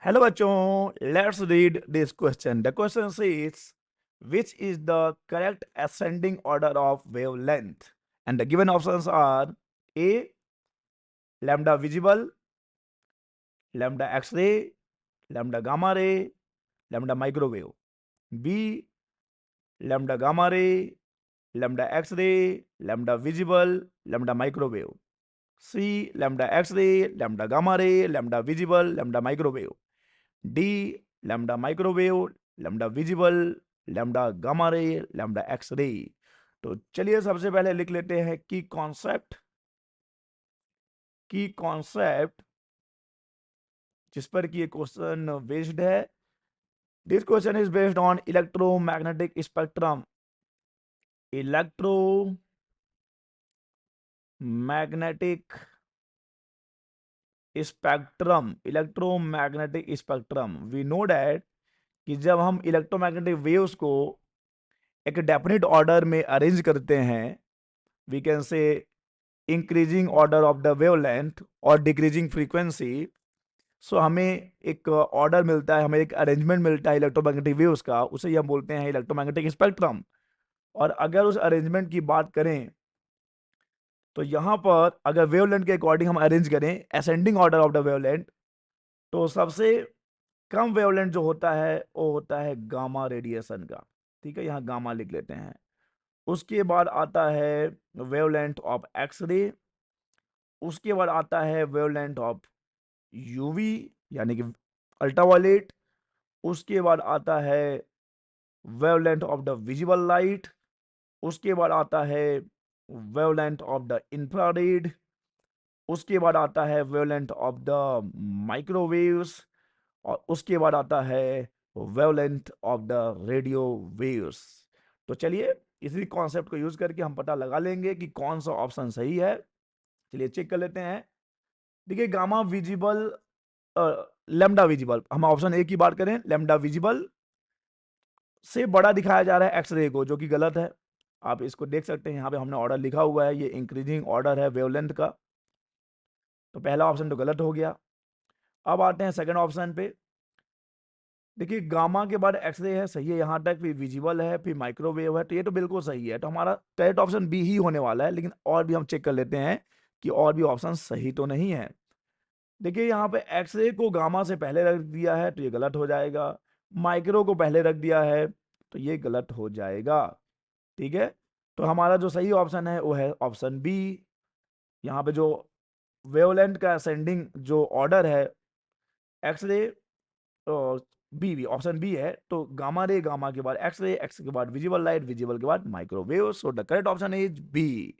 Hello bachon, let's read this question. The question says, which is the correct ascending order of wavelength? And the given options are A. Lambda visible, lambda X-ray, lambda gamma ray, lambda microwave. B. Lambda gamma ray, lambda X-ray, lambda visible, lambda microwave. C. Lambda X-ray, lambda gamma ray, lambda visible, lambda microwave. D. Lambda microwave, lambda visible, lambda gamma ray, lambda X ray. तो चलिए सबसे पहले लिख लेते हैं की concept जिस पर कि ये क्वेश्चन बेस्ड है। This question is based on electromagnetic spectrum. Electromagnetic spectrum we know that कि जब हम इलेक्ट्रोमैग्नेटिक वेव्स को एक डेफिनेट ऑर्डर में अरेंज करते हैं, we can say increasing order of the wavelength और डिक्रीजिंग फ्रीक्वेंसी। सो हमें एक ऑर्डर मिलता है, हमें एक अरेंजमेंट मिलता है इलेक्ट्रोमैग्नेटिक वेव्स का, उसे ही हम बोलते हैं इलेक्ट्रोमैग्नेटिक स्पेक्ट्रम। और अगर उस अरेंजमेंट की बात करें तो यहाँ पर अगर वेवलेंथ के अकॉर्डिंग हम अरेंज करें ascending order of the wavelength, तो सबसे कम वेवलेंथ जो होता है वो होता है गामा रेडिएशन का। ठीक है, यहाँ गामा लिख लेते हैं। उसके बाद आता है वेवलेंथ ऑफ एक्स रे, उसके बाद आता है वेवलेंथ ऑफ यूवी यानी कि अल्ट्रावायलेट, उसके बाद आता है wavelength of the visible light, उसके बाद आता है वेवलेंथ ऑफ द इंफ्रारेड, उसके बाद आता है वेवलेंथ ऑफ द माइक्रोवेव्स, और उसके बाद आता है wavelength of the radio waves. तो चलिए इसी कॉन्सेप्ट को यूज करके हम पता लगा लेंगे कि कौन सा ऑप्शन सही है। चलिए चेक कर लेते हैं। देखिए गामा विजिबल, लैम्डा विजिबल, हम ऑप्शन ए की बात करें, लैम्डा विजिबल से बड़ा दिखाया जा रहा है एक्सरे को, जो कि गलत है। आप इसको देख सकते हैं, यहाँ पे हमने ऑर्डर लिखा हुआ है, ये इंक्रीजिंग ऑर्डर है वेवलेंथ का, तो पहला ऑप्शन तो गलत हो गया। अब आते हैं सेकंड ऑप्शन पे। देखिए गामा के बाद एक्सरे है, सही है यहाँ तक, फिर विजिबल है, फिर माइक्रोवेव है, तो ये तो बिल्कुल सही है। तो हमारा करेक्ट ऑप्शन बी ही होने वाला है, लेकिन और भी हम चेक कर लेते हैं कि और भी ऑप्शन सही तो नहीं है। देखिए यहाँ पे एक्सरे को गामा से पहले रख दिया है तो ये गलत हो जाएगा, माइक्रो को पहले रख दिया है तो ये गलत हो जाएगा। ठीक है, तो हमारा जो सही ऑप्शन है वो है ऑप्शन बी। यहाँ पे जो वेवलेंथ का असेंडिंग जो ऑर्डर है X-ray, B B option B है। तो गामा रे, गामा के बाद एक्सरे, एक्स के बाद विजिबल लाइट, विजिबल के बाद microwave. So the correct option is B.